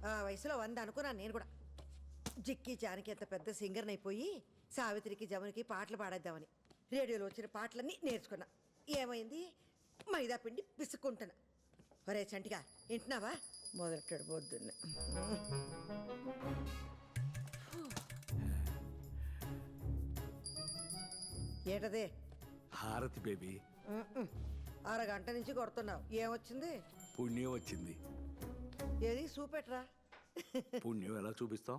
ఆ వయసులో 100 అనుకున్నాను నేను కూడా. జిక్కి జానకి ఎంత పెద్ద సింగర్ని అయిపోయి సావిత్రికి జమునికి పాటలు పాడేద్దామని రేడియోలో వచ్చిన పాటలన్నీ నేర్చుకున్నా. ఏమైంది, మైదా పిండి పిసుక్కుంటున్నా. ఒరే చంటిగా వింటున్నావా? మొదలెట్టాడు పొద్దున్న. ఏంటదే? హారతి బేబీ. అరగంట నుంచి కొడుతున్నావు, ఏమొచ్చింది? పుణ్యం వచ్చింది. ఏది చూపెట్రా. పుణ్యం ఎలా చూపిస్తాం?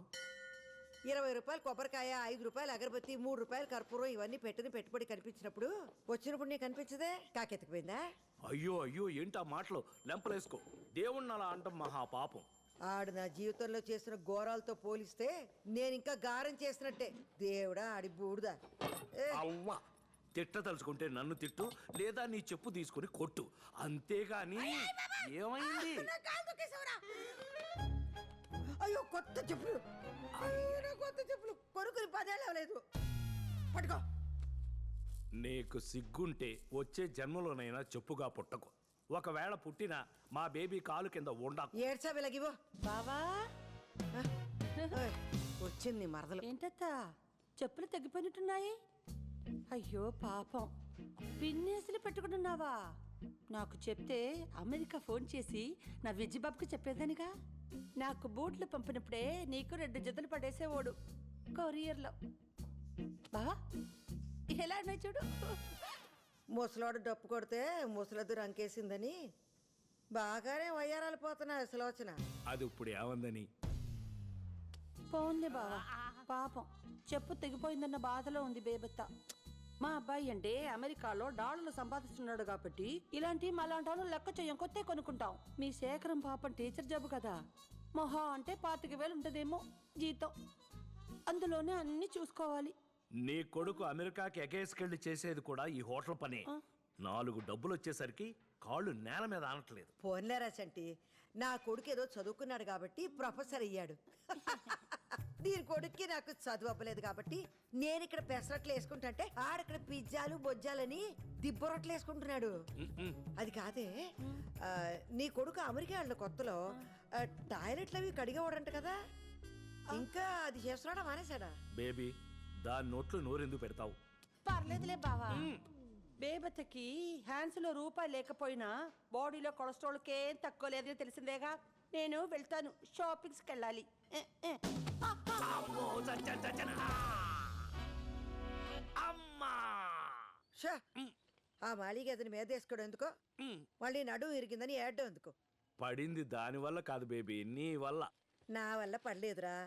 20 రూపాయలు కొబ్బరికాయ, 5 రూపాయలు అగరబత్తి, 3 రూపాయలు కర్పూరం, ఇవన్నీ పెట్టిన పెట్టుబడి కనిపించినప్పుడు వచ్చినప్పుడు నీకు కనిపించదే? కాకెత్తిపోయిందా? అయ్యో అయ్యో, ఏంటా మాటలు? లెంపలేసుకో. దేవుణ్ణి అలా అంటాం మహాపాపం. ఆడు నా జీవితంలో చేసిన ఘోరాలతో పోలిస్తే నేను ఇంకా గారం చేసినట్టే. దేవుడా ఆడి బూడుదా. అవ్వా, తిట్ట తలుచుకుంటే నన్ను తిట్టు, లేదా నీ చెప్పు తీసుకుని కొట్టు, అంతేగాని. ఏమైంది? అయ్యో కొత్త చెప్పులు, కొత్త చెప్పులు కొనుక్కుని 10 ఏళ్ళు అవ్వలేదు. పట్టుకో. నీకు సిగ్గుంటే వచ్చే జన్మలోనైనా చెప్పుగా పుట్టకు. ఒకవేళ పుట్టినా మా బేబీ కాలు కింద ఉండకు. ఏడ్చా వెలగివో బావా. వచ్చింది మరదలు. ఏంటత్తా చెప్పులు తగ్గిపోయినట్టున్నాయి? అయ్యో పాపం, పిన్నేసులు పెట్టుకుంటున్నావా? నాకు చెప్తే అమెరికా ఫోన్ చేసి నా విజ్జిబాబుకి చెప్పేదానిగా. నాకు బూట్లు పంపినప్పుడే నీకు 2 జతలు పడేసేవాడు కొరియర్లో. బావా ఎలా ఉన్నాయి చూడు. ముసలాడు డప్పు కొడితే ముసలద్దు రంకేసిందని బాగానే వయ్యారాలు పోతున్నా సులోచన. అది ఇప్పుడు ఏమందని? పోన్లే బావా, పాపం చెప్పు తెగిపోయిందన్న బాధలో ఉంది బేబత్త. మా అబ్బాయి అంటే అమెరికాలో డాలర్లు సంపాదిస్తున్నాడు కాబట్టి ఇలాంటి మలాంటి లెక్క చెయ్యం, కొత్త కొనుక్కుంటాం. మీ శేఖరం పాపం టీచర్ జాబ్ కదా, మొహా అంటే 25,000 ఉంటదేమో జీతం. అందులోనే అన్ని చూసుకోవాలి. నీ కొడుకు అమెరికాకి ఎగేసుకెళ్ళి చేసేది కూడా ఈ హోటల్ పనే. 4 డబ్బులు వచ్చేసరికి కాళ్ళు నేల మీద ఆనట్లేదు. పోన్లేరా చంటి, నా కొడుకు ఏదో చదువుకున్నాడు కాబట్టి ప్రొఫెసర్ అయ్యాడు. దీని కొడుక్కి నాకు చదువు అవ్వలేదు కాబట్టి నేను ఇక్కడ పెసరట్లు వేసుకుంటుంటే ఆడక్కడ పిజ్జాలు బొజ్జాలని దిబ్బరొట్లు వేసుకుంటున్నాడు. అది కాదే, నీ కొడుకు అమెరికా వెళ్ళిన కొత్తలో టాయిలెట్లు అవి కడిగేవాడంట కదా, ఇంకా అది చేస్తున్నాడా మానేశాడా? బేబీ, దాని నోట్లు నోరెందుకు పెడతావు? పర్లేదులే బావా. బేబత్తకి హ్యాండ్స్ లో రూపాయి లేకపోయినా బాడీలో కొలెస్ట్రాల్కేం తక్కువ లేదని తెలిసిందేగా. నేను వెళ్తాను, షాపింగ్స్కి వెళ్ళాలి. ఆ మాలిగ అతని మీద వేసుకోవడం ఎందుకో, మళ్ళీ నడుము ఇరిగిందని ఏడ్డం ఎందుకో? పడింది దాని వల్ల కాదు బేబీ, నీ వల్ల. నా వల్ల పడలేదురా,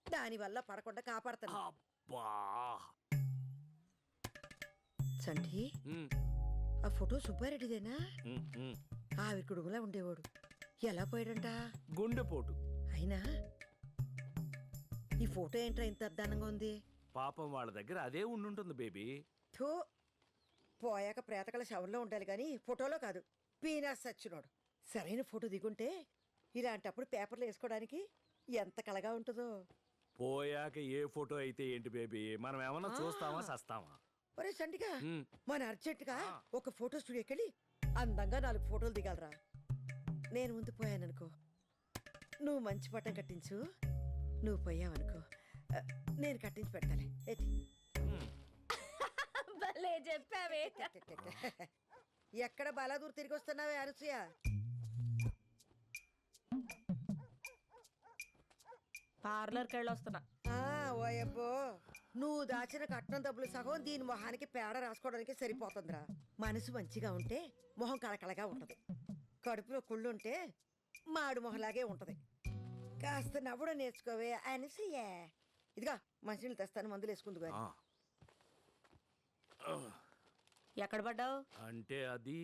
దాని వల్ల పడకుండా కాపాడతాను. అబ్బా సంటి, ఆ ఫోటో సుబ్బారెడ్డిదేనా? ఆవిడ కుడుములా ఉండేవాడు, ఎలా పోయాడంట? గుండెపోటు. అయినా ఈ ఫోటో ఏంట్రా ఇంత అద్దానంగా ఉంది? పాపం వాళ్ళ దగ్గర అదే ఉండుంటుంది బేబీ. థూ, పోయాక ప్రేతకల శవంలో ఉండాలి కానీ ఫోటోలో కాదు. పీనాస్ సచ్చినోడు. సరైన ఫోటో దిగుంటే ఇలాంటప్పుడు పేపర్లు వేసుకోవడానికి ఎంత కళగా ఉంటుందో. పోయాక ఏ ఫోటో అయితే ఏంటి బేబీ, మనం ఏమన్నా చూస్తామా సస్తామా? ఒరే సంటిగా, మన అర్జెంటుగా ఒక ఫోటో స్టూడియోకి వెళ్ళి అందంగా 4 ఫోటోలు దిగాలరా. నేను ముందు పోయాననుకో, నువ్వు మంచి పట్టం కట్టించు. నువ్వు పోయావనుకో, నేను కట్టించి పెడతాలే. చెప్పావే. ఎక్కడ బలాదూరు తిరిగి వస్తున్నావే అనసూయ? పార్లర్కి వెళ్ళి వస్తున్నా. ఓయబ్బో, నువ్వు దాచిన కట్నం డబ్బులు సగం దీని మొహానికి పేడ రాసుకోవడానికి సరిపోతుందిరా. మనసు మంచిగా ఉంటే మొహం కళకళగా ఉంటది, కడుపులో కుళ్ళు ఉంటే మాడు మొహలాగే ఉంటది. కాస్త నవ్వడం నేర్చుకోవే అనసూయ. ఇదిగా మంచినీళ్ళు తెస్తాను, మందులు వేసుకుందుగా. ఎక్కడ పడ్డావు? అంటే అది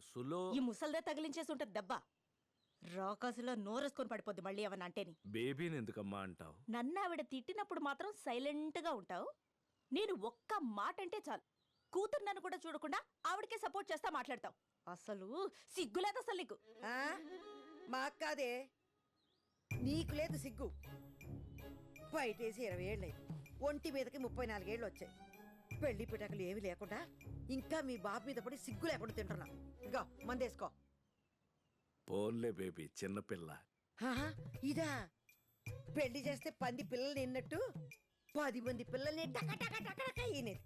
సులో. ఈ ముసల్దే తగిలించేసి ఉంటది దెబ్బ. రాకాసులో నోరేసుకొని పడిపోద్ది మళ్ళీ ఏమన్నా అంటేని. బేబీని ఎందుకమ్మా అంటావు? నన్ను ఆవిడ తిట్టినప్పుడు మాత్రం సైలెంట్ గా ఉంటావు. నేను ఒక్క మాట అంటే చాలు, కూతురు నన్ను కూడా చూడకుండా ఆవిడకే సపోర్ట్ చేస్తా మాట్లాడతావు. అసలు సిగ్గులేదు అసలు నీకు. మాకు కాదే, నీకు లేదు సిగ్గు. బయటేసి 20 ఏళ్ళయి, ఒంటి మీదకి 34 ఏళ్ళు వచ్చాయి. పెళ్లి పిటకలు ఏమి లేకుండా ఇంకా మీ బాబు మీద పడి సిగ్గు లేకుండా తింటున్నా. ఇగో మందేసుకో. పోన్లే బేబీ, చిన్నపిల్ల. ఇదా పెళ్లి చేస్తే 10 పిల్లలు నిన్నట్టు 10 మంది పిల్లల్ని టక టక టక టక ఈనేది.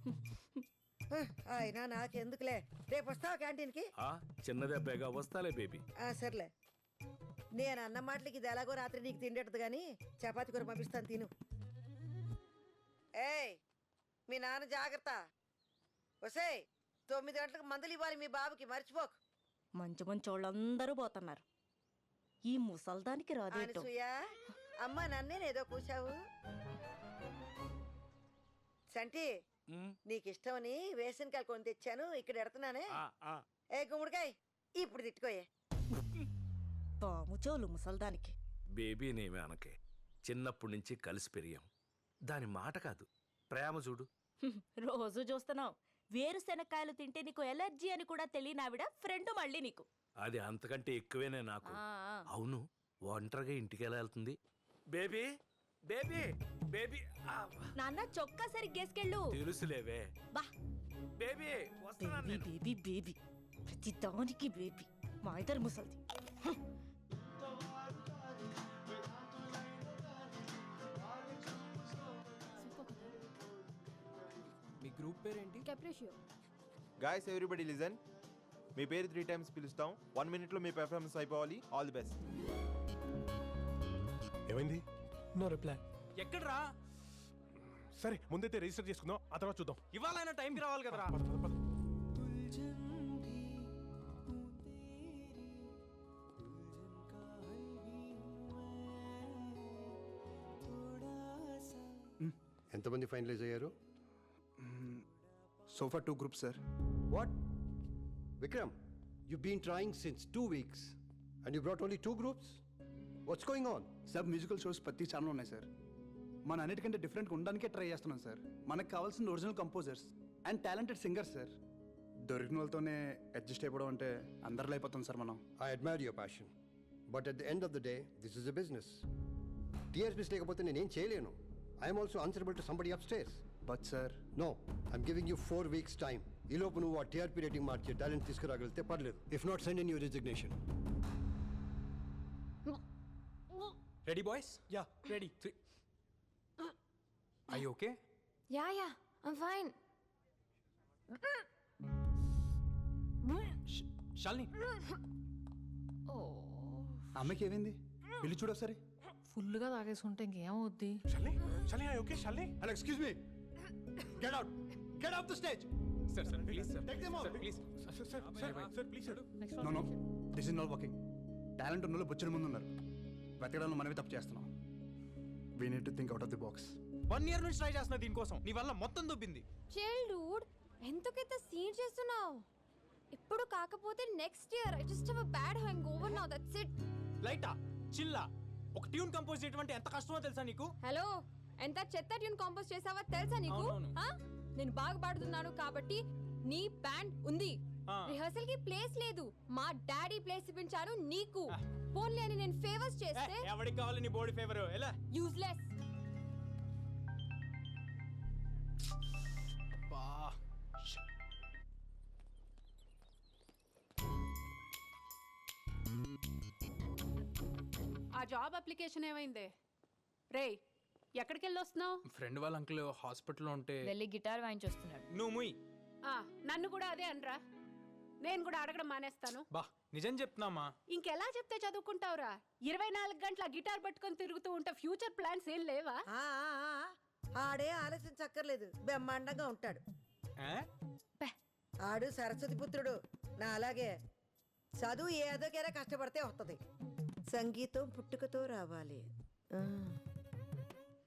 అయినా నాకెందుకులే, రేపు వస్తావా క్యాంటీన్కి? చిన్నదే బేగా వస్తాలే బేబీ. సర్లే, నేను అన్న మాటలకి ఇది ఎలాగో రాత్రి నీకు తిండేటది కానీ చపాతి కూర పంపిస్తాను, తిను. ఏయ్ మీ నాన్న జాగ్రత్త. వసేయ్ 9 గంటలకు మందులు ఇవ్వాలి మీ బాబుకి, మర్చిపోకు. మంచి మంచి వాళ్ళందరూ పోతున్నారు, ఈ ముసల్దానికి రాదేటో. అనసూయ, అమ్మ నన్నేనేదో కూసావు. సంటి, నీకు ఇష్టమని వేసనకాయలు కొని తెచ్చాను, ఇక్కడ ఎడుతున్నానే. ఏ గుమ్మడికాయ ఇప్పుడు తిట్టుకోయే. పాము చోలు ముసల్దానికి. బేబీనేమి అనకే, చిన్నప్పటి నుంచి కలిసి పెరిగాం. దాని మాట కాదు, ప్రేమ చూడు. రోజు చూస్తున్నావు, వేరుశెనక్కాయలు తింటే నీకు ఎలర్జీ అని కూడా తెలియనావిడ ఫ్రెండ్ మళ్ళీ నీకు. అది అంతకంటే ఎక్కువేనే నాకు. అవును, ఒంటరిగా ఇంటికి ఎలా వెళ్తుంది? Baby baby baby. నాన్న చొక్కా సరిగ్గేసుకెళ్ళు. తెలుసులేవే. బా బేబీ వస్తున్నాను బేబీ నేను. బేబీ బేబీ, ప్రతి దానికి బేబీ. మా ఇద్దరు ముసల్ది. మీ గ్రూప్ పేరేంటి? కెప్రిషియో. Guys everybody listen. మీ పేరు 3 times పిలుస్తాం. 1 minute లో మీ పెర్ఫార్మెన్స్ అయిపోవాలి. All the best. ఏమైంది? No reply. ఎక్కడ్రా? సరే ముందైతే రిజిస్టర్ చేసుకుందాం, ఆ తర్వాత చూద్దాం. ఇవాళైనా టైంకి రావాలి కదరా. ఎంతమంది ఫైనలైజ్ అయ్యారు? So far 2 groups, sir. What Vikram, you been trying since 2 weeks and you brought only 2 groups? What's going on? Sub musical shows ప్రతి ఛానల్ ఉన్నాయి సార్. మన అన్నిటికంటే డిఫరెంట్గా ఉండడానికే ట్రై చేస్తున్నాం సార్. మనకు కావాల్సిన original composers and talented singers sir. దొరికిన వాళ్ళతోనే అడ్జస్ట్ అయిపోవడం అంటే అందరిలో అయిపోతాం సార్ మనం. I admire your passion, but at the end of the day this is a business. TRPs లేకపోతే నేనేం చేయలేను. I am also answerable to somebody upstairs. But sir, No, I'm giving you 4 weeks time. ఈ లోపు నువ్వు ఆ TRP rating మార్చే talent తీసుకురాగలిగితే పర్లేదు. If not, send in your resignation. Ready boys? Yeah ready. 3. I okay? Yeah, I'm fine. Shalini, అమ్మకి ఏమైంది? Bill చూడు ఒకసారి. ఫుల్గా తాగేసుకుంటే ఇంకేమవుద్ది? Shalini, Shalini, are you okay? Shalini, Hello, excuse me. Get out. Get off the stage. Sir sir please sir. Take them out. Please. Sir please sir. No. This is not working. Talent ఉన్న వాళ్ళు బొచ్చడి ముందు ఉన్నారు. వెతకడంలో మనమే తప్పు చేస్తున్నాం. We need to think out of the box. 1 year నుంచి try చేస్తున్నా దీనికోసం, నీ వల్ల మొత్తం దొబ్బింది. చిల్ డూడ్, ఎందుకైతే సీన్ చేస్తున్నావు? ఇప్పుడు కాకపోతే next year. I just have a bad hangover now, that's it. లైటా చిల్లా, ఒక ట్యూన్ కంపోజ్ చేయడం అంటే ఎంత కష్టమో తెలుసా నీకు? హలో, ఎంత చెత్త ట్యూన్ కంపోజ్ చేసావో తెలుసా నీకు? అవునవును. నేను బాగా పాడుతున్నాను కాబట్టి నీ బ్యాండ్ ఉంది. ఆ. రిహర్సల్ కి ప్లేస్ లేదు. మా డాడీ ప్లేస్ ఇప్పించాను నీకు. పోన్లే అని నేను ఫేవర్స్ చేస్తే ఎవరికి కావాలి నీ బాడీ ఫేవర్? ఎలా? యూజ్లెస్. ఆ జాబ్ అప్లికేషన్ ఏమైందే? రేయ్, ఎక్కడికి వెళ్ళి వస్తున్నావు? ఫ్రెండ్ వాళ్ళ అంకుల్ హాస్పిటల్లో ఉంటే వెళ్ళి గిటార్ వాయించొస్తున్నాడు. నువ్వు ముయ్. నన్ను కూడా అదే అనరా, నేను కూడా అడగడం మానేస్తాను. బా నిజం చెప్తున్నామా? ఇంకెలా చెప్తే చదువుకుంటావురా? 24 గంటల గిటార్ పట్టుకొని తిరుగుతూ ఉంటే ఫ్యూచర్ ప్లాన్స్ ఏం లేవా? ఆడే ఆలోచించక్కర్లేదు, బ్రహ్మాండంగా ఉంటాడు. ఆడు సరస్వతి పుత్రుడు, నా అలాగే. చదువు ఏదోకైనా కష్టపడితే వస్తుంది. సంగీతం పుట్టుకతో రావాలి.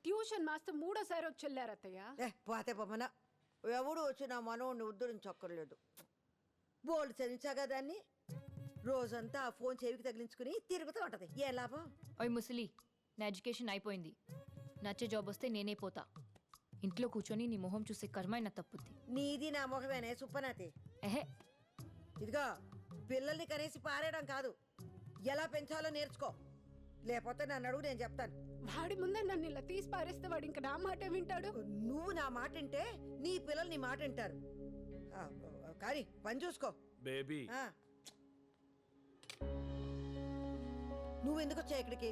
ట్యూషన్ మాస్టర్ 3సారి వచ్చి వెళ్ళారత్తయ్య. పోతే పొమ్మన ఎవడు వచ్చి నా మనోడిని ఉద్ధరించక్కర్లేదు. బోల్డ్ చదివించాగా దాన్ని. రోజంతా ఆ ఫోన్ చెవికి తగిలించుకుని తిరుగుతూ ఉంటది. ఏ లాభం? ఓయ్ ముసలి, నా ఎడ్యుకేషన్ అయిపోయింది. నచ్చే జాబ్ వస్తే నేనే పోతా. ఇంట్లో కూర్చొని నీ మొహం చూసే కర్మైనా తప్పుద్ది. నీది నా మొహమేనే సుప్పనాతి. ఎహే, ఇదిగో పిల్లల్ని కనేసి పారేయడం కాదు, ఎలా పెంచాలో నేర్చుకో. లేకపోతే నన్ను అడుగు, నేను చెప్తాను. వాడి ముందే నన్ను ఇలా తీసి పారేస్తే వాడు ఇంకా నా మాట వింటాడు. నువ్వు నా మాట వింటే నీ పిల్లలు నీ మాట వింటారు. కానీ పని చూసుకో బేబీ. నువ్వెందుకు వచ్చా ఇక్కడికి?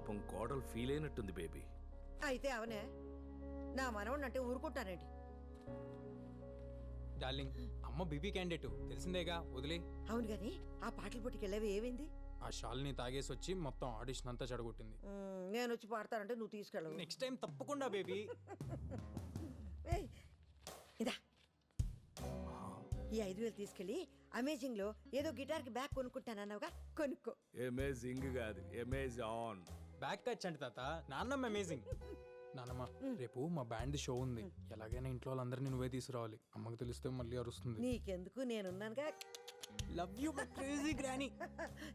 పాపం కోడలు ఫీల్ అయినట్టుంది బేబీ. అయితే అవనే నా మనవణ్ణి అంటే ఊరుకుంటానండి. డార్లింగ్, అమ్మ బీబీ క్యాండిడేట్ తెలిసిందేగా, వదిలే. అవును గాని ఆ పాటల పోటీకి వెళ్ళేవి ఏమైంది? ఆ షాల్ని తాగేసి వచ్చి మొత్తం ఆడిషన్ అంతా చెడగొట్టింది. నేను వచ్చి పాడతానంటే నువ్వు తీసుకెళ్ళవు. నెక్స్ట్ టైం తప్పకుండా బేబీ. ఏయ్, ఇదా ఈ 5,000 తీసుకెళ్ళి అమేజింగ్ లో ఏదో గిటార్ కి బ్యాగ్ కొనుక్కుంటానన్నావుగా, కొనుక్కో. అమేజింగ్ కాదు, అమేజాన్. బ్యాక్ టచ్ అంటే తాత, నాన్నమ్మ అమేజింగ్. నాన్నమ్మ, రేపు మా బ్యాండ్ షో ఉంది, ఎలాగైనా ఇంట్లో వాళ్ళందరినీ నువ్వే తీసుకురావాలి. అమ్మకి తెలిస్తే మళ్ళీ అరుస్తుంది. నీకెందుకు, నేనున్నానుగా. Love you crazy granny.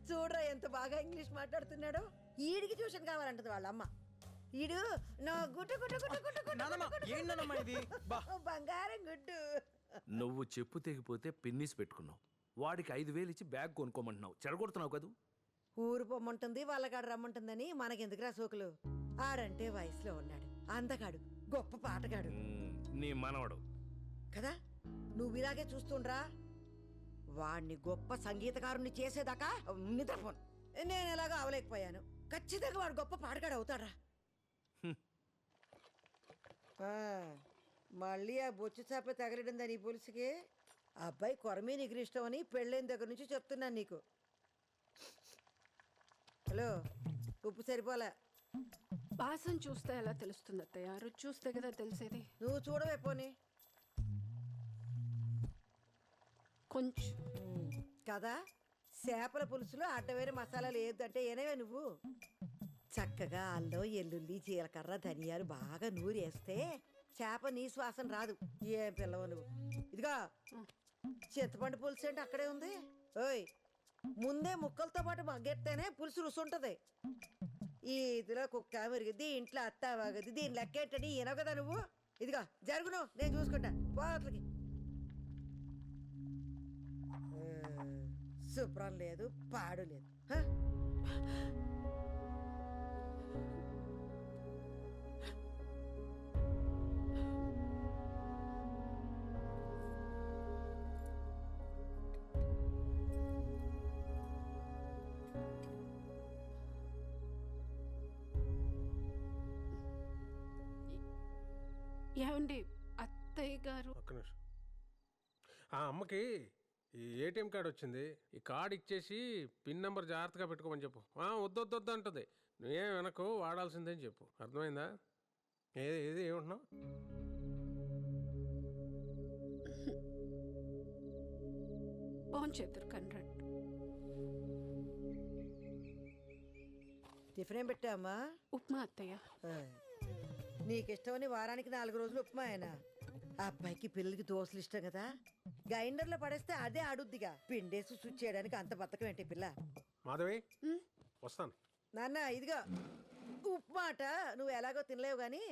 చూడరా ఎంత బాగా ఇంగ్లీష్ మాట్లాడుతున్నాడో. ఈడికి ట్యూషన్ కావాలంటది వాళ్ళ అమ్మ. ఈడు నా గుట్టు గుట్టు గుట్టు గుట్టు గుట్టు నాన్నమ్మ, ఏంటన్నమ్మ ఇది? బా. బంగారం గుడ్డు. నువ్వు చెప్పు తెగిపోతే పిన్నిస్ పెట్టుకున్నావు, వాడికి 5,000 ఇచ్చి బ్యాగ్ కొనుక్కోమంటున్నావు. చెడగొడుతున్నావు కదూ. ఊరు పొమ్మంటుంది, వాళ్ళకాడు రమ్మంటుందని మనకెందుకురా సోకులు. ఆడంటే వయసులో ఉన్నాడు, అందగాడు, గొప్ప పాటగాడు నీ మనవడు కదా. నువ్వు ఇలాగే చూస్తుండ్రా, వాణ్ణి గొప్ప సంగీతకారుణ్ణి చేసేదాకా నిద్రపోను. నేను ఎలాగో అవలేకపోయాను. ఖచ్చితంగా వాడు గొప్ప పాటగాడు అవుతాడ్రా. మళ్ళీ ఆ బొచ్చు చేప తగలడిందా నీ పులుసుకి? అబ్బాయి కొరమే నీకు ఇష్టం అని పెళ్ళైన దగ్గర నుంచి చెప్తున్నాను నీకు. హలో, ఉప్పు సరిపోలే. వాసన చూస్తే ఎలా తెలుస్తుంది అత్తయ్య? రుచి చూస్తే కదా తెలిసేది. నువ్వు చూడవే పోనీ. కొంచెం కదా, చేపల పులుసులో అడ్డమైన మసాలాలు ఏదంటే ఏనేవే నువ్వు. చక్కగా అల్లం, ఎల్లుల్లి, జీలకర్ర, ధనియాలు బాగా నూరేస్తే చేప నీ శ్వాసన రాదు. ఏం పిల్లవు నువ్వు. ఇదిగా చింతపండు పులుసు అంటే అక్కడే ఉంది. ఓయ్, ముందే ముక్కలతో పాటు మగ్గెత్తేనే పులుసు రుచి ఉంటుంది. ఇదిలో కుక్క మెరిగిద్ది, ఇంట్లో అత్త వాగద్ది, దీని లెక్క ఏంటని ఈనవు కదా నువ్వు. ఇదిగా జరుగును, నేను చూసుకుంటా. పోట్లకి శుభ్రం లేదు, పాడు లేదు. ఏమండి అత్తయ్య గారు? ఒక్క నిమిషం. ఆ అమ్మకి ఈ ఏటీఎం కార్డు వచ్చింది, ఈ కార్డు ఇచ్చేసి పిన్ నెంబర్ జాగ్రత్తగా పెట్టుకోమని చెప్పు. వద్దు అంటుంది. నువ్వేం వెనకు వాడాల్సిందని చెప్పు, అర్థమైందా? ఏది ఏమంటున్నావు? బాగుంచేద్దరు కన్రాడ్. టిఫిన్ ఏం పెట్టావమ్మా? ఉప్మా అత్తయ్య. నీకిష్టమని వారానికి 4 రోజులు ఉప్మా ఆయన. ఆ అబ్బాయికి పిల్లలకి దోశలు ఇష్టం కదా, గ్రైండర్లో పడేస్తే అదే ఆడుద్దిగా. పిండేసి స్విచ్ చేయడానికి అంత బతకం ఏంటి పిల్ల? మాధవి, వస్తాను. నాన్న ఇదిగో ఉప్మా అట, నువ్వు ఎలాగో తినలేవు గాని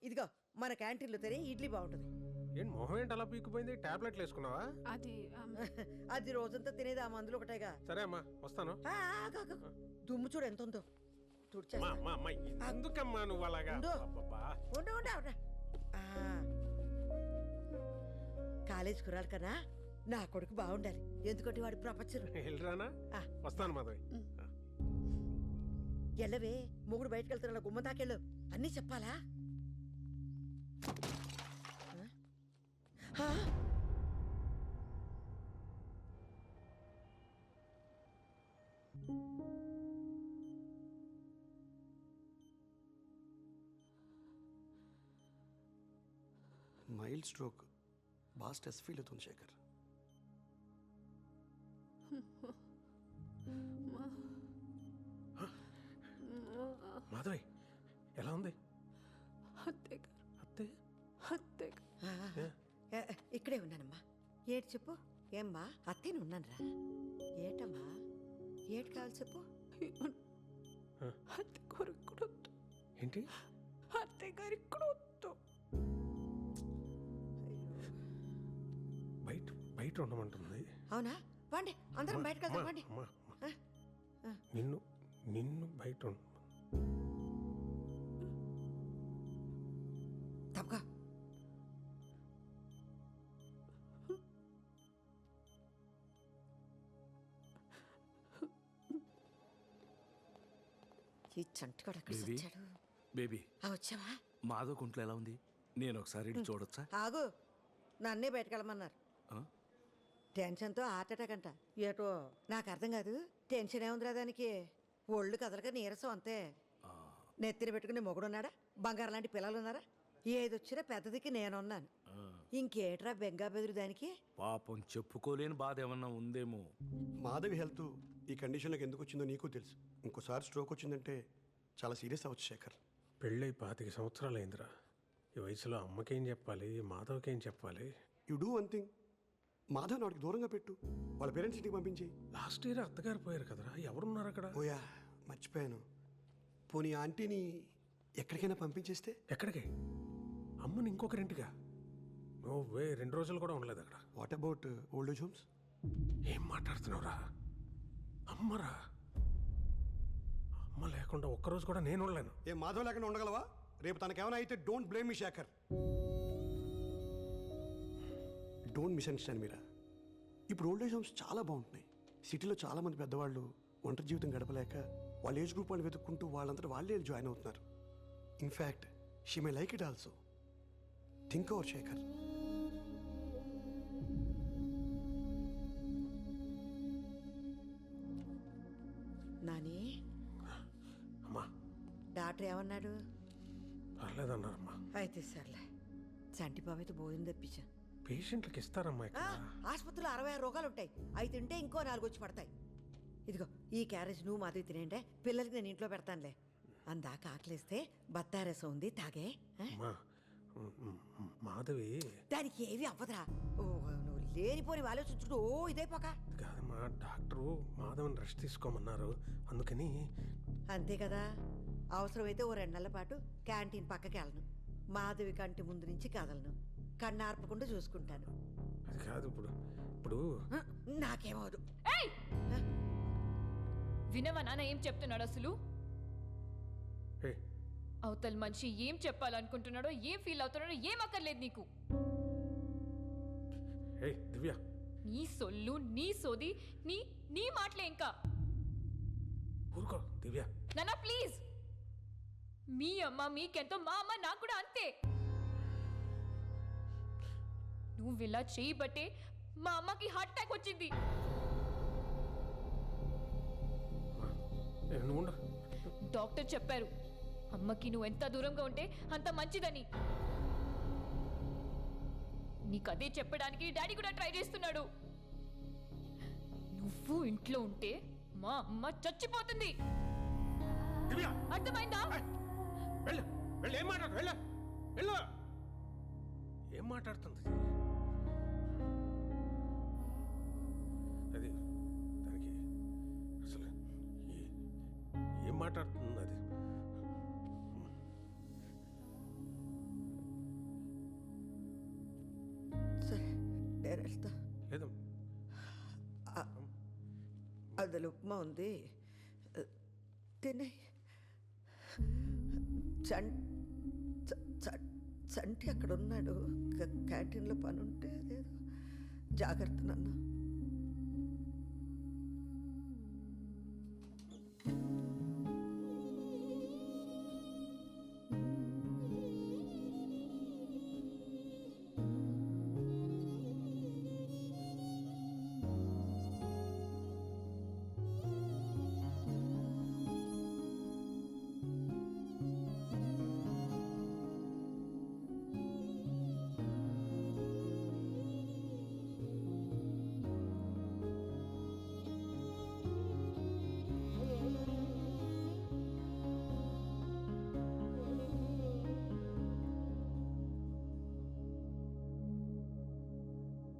ఇదిగో మన క్యాంటీన్లో తినే ఇడ్లీ బాగుంటుంది. ఏంటి మొహం ఏంటి అలా పీకిపోయింది? టాబ్లెట్లు వేసుకున్నావా? అది రోజంతా తినేది ఆ మందులు ఒకటేగా. సరే అమ్మా, వస్తాను. దుమ్ము చూడు ఎంత ఉందో. ఎందుకమ్మా నువ్వు అలాగా? కాలేజ్ కురాలి కదా, నా కొడుకు బాగుండాలి. ఎందుకంటే వాడు ప్రపంచం. వెళ్ళరానా? వస్తాను మాధవి. ఎల్లవే, మొగుడు బయటకు వెళ్తున్నా గుమ్మ దాకెళ్ళు. అన్నీ చెప్పాలా? మైల్డ్ స్ట్రోక్, బాగా స్ట్రెస్ ఫీల్ అవుతుంది శేఖర్. మాధవి ఎలా ఉంది? ఇక్కడే ఉన్నానమ్మా. ఏటి చెప్పు. ఏమ్మా అత్తేనే ఉన్నాను రా. ఏటమ్మా ఏటి కావాలి చెప్పు. ఏంటి? అత్తయ్య గారు ఇక్కడ వద్దు. బయట ఉండమంటుంది. అవునా? పండి అందరం బయటకు వెళ్దాం. పండి. నిన్ను బయట తప్పగా చంటిగాడు ఎక్కడ బేబీ వచ్చాడు? బేబీ వచ్చావా? మాధవ్ కుంట్లో ఎలా ఉంది? నేను ఒకసారి ఇటు చూడొచ్చా? ఆగు, నన్నే బయటకెళ్ళమన్నారు. ఆ? టెన్షన్తో హార్ట్ అటాక్ అంట. ఏటో నాకు అర్థం కాదు. టెన్షన్ ఏముందిరా దానికి? ఒళ్ళు కదలక నీరసం అంతే. నెత్తిన పెట్టుకుని మొగుడున్నాడా? బంగారం లాంటి పిల్లలు ఉన్నారా? ఏదొచ్చినా పెద్దదికి నేనున్నాను. ఇంకేట్రా బెంగా బెదురు దానికి? పాపం చెప్పుకోలేని బాధ ఏమన్నా ఉందేమో. మాధవి హెల్త్ ఈ కండిషన్లోకి ఎందుకు వచ్చిందో నీకు తెలుసు. ఇంకోసారి స్ట్రోక్ వచ్చిందంటే చాలా సీరియస్ అవ్వచ్చు శేఖర్. పెళ్ళై 25 సంవత్సరాలు అయిందిరా. ఈ వయసులో అమ్మకేం చెప్పాలి, మాధవ్కేం చెప్పాలి? యు డూ వన్ థింగ్, మాధవ్ని వాడికి దూరంగా పెట్టు. వాళ్ళ పేరెంట్స్ ఇంటికి పంపించి. లాస్ట్ ఇయర్ అత్తగారు పోయారు కదరా, ఎవరున్నారు అక్కడ? ఓయా మర్చిపోయాను. పోనీ ఆంటీని ఎక్కడికైనా పంపించేస్తే? ఎక్కడికి? అమ్మని ఇంకొకరింటిగా? నువ్వే 2 రోజులు కూడా ఉండలేదు అక్కడ. What about old age homes? ఏం మాట్లాడుతున్నావురా? అమ్మరా, అమ్మ లేకుండా ఒక్కరోజు కూడా నేను ఉండలేను. ఏ మాధవ్ లేకుండా ఉండగలవా? రేపు తనకేమైనా అయితే don't blame me Shekhar. Don't misunderstand Meera. ఇప్పుడు ఓల్డ్ ఏజ్ హోమ్స్ చాలా బాగుంటున్నాయి. సిటీలో చాలా మంది పెద్దవాళ్ళు ఒంటరి జీవితం గడపలేక వాళ్ళ ఏజ్ గ్రూప్ వాళ్ళు వెతుక్కుంటూ వాళ్ళంతా వాళ్ళే జాయిన్ అవుతున్నారు. In fact she may like it also. Think over Shekhar. Nani, అమ్మా డాక్టర్ ఏమన్నాడు? పర్లేదన్నారమ్మా. అయితే సర్లే, చంటి బాబు అయితే భోజనం తెప్పించా. పేషెంట్లకు ఇస్తారమ్మా ఇక్కడ. ఆసుపత్రిలో 66 రోగాలు ఉంటాయి. అవి తింటే ఇంకో 4 వచ్చి పడతాయి. ఇదిగో ఈ క్యారేజ్ నువ్వు మాధవి తినేంటే, పిల్లలకి నేను ఇంట్లో పెడతానులే. అందాక ఆకలిస్తే బత్తారసం ఉంది, తాగే. అమ్మా, మాధవి దానికి ఏవి అవ్వదురా. నువ్వు లేనిపోని ఆలోచించుకుంటూ ఇదైపోక. కాదమ్మా, డాక్టరు మాధవని రెస్ట్ తీసుకోమన్నారు, అందుకని. అంతే కదా. అవసరమైతే ఓ 2 నెలల పాటు క్యాంటీన్ పక్కకి వెళ్ళను. మాధవి కంటి ముందు నుంచి కదలను. కన్నార్పకుండా చూసుకుంటాను. అది కాదు, ఇప్పుడు ఇప్పుడు నాకేమవదు. వినవా నాన్న ఏం చెప్తున్నాడు అసలు? ఏ, అవతల మనిషి ఏం చెప్పాలనుకుంటున్నాడో, ఏం ఫీల్ అవుతున్నాడో ఏం అక్కర్లేదు నీకు. ఏ దివ్య, నీ సొల్లు, నీ సోది, నీ నీ మాటలే ఇంకా. ఊరుకో దివ్య. నాన్న ప్లీజ్. మీ అమ్మ మీకెంతో, మా అమ్మ నాకు కూడా అంతే. నువ్వు ఇలా చేయబట్టే మా అమ్మకి హార్ట్ అటాక్ వచ్చింది. నువ్వు ఉండు. డాక్టర్ చెప్పారు అమ్మకి నువ్వు ఎంత దూరంగా ఉంటే అంత మంచిదని. నీకు అదే చెప్పడానికి డాడీ కూడా ట్రై చేస్తున్నాడు. నువ్వు ఇంట్లో ఉంటే మా అమ్మ చచ్చిపోతుంది. అర్థమైందా? వెళ్ళు వెళ్ళు. ఏం మాట్లాడు? వెళ్ళు వెళ్ళు. ఏం మాట్లాడుతుంది అది? దానికి అసలు ఏం మాట్లాడుతుంది అది? సరే నేను వెళ్తా. లేదు, అందులో ఉప్మా ఉంది, తినే. చంటి అక్కడ ఉన్నాడు. క్యాంటీన్లో పని ఉంటే అదేదో. జాగ్రత్త నన్ను.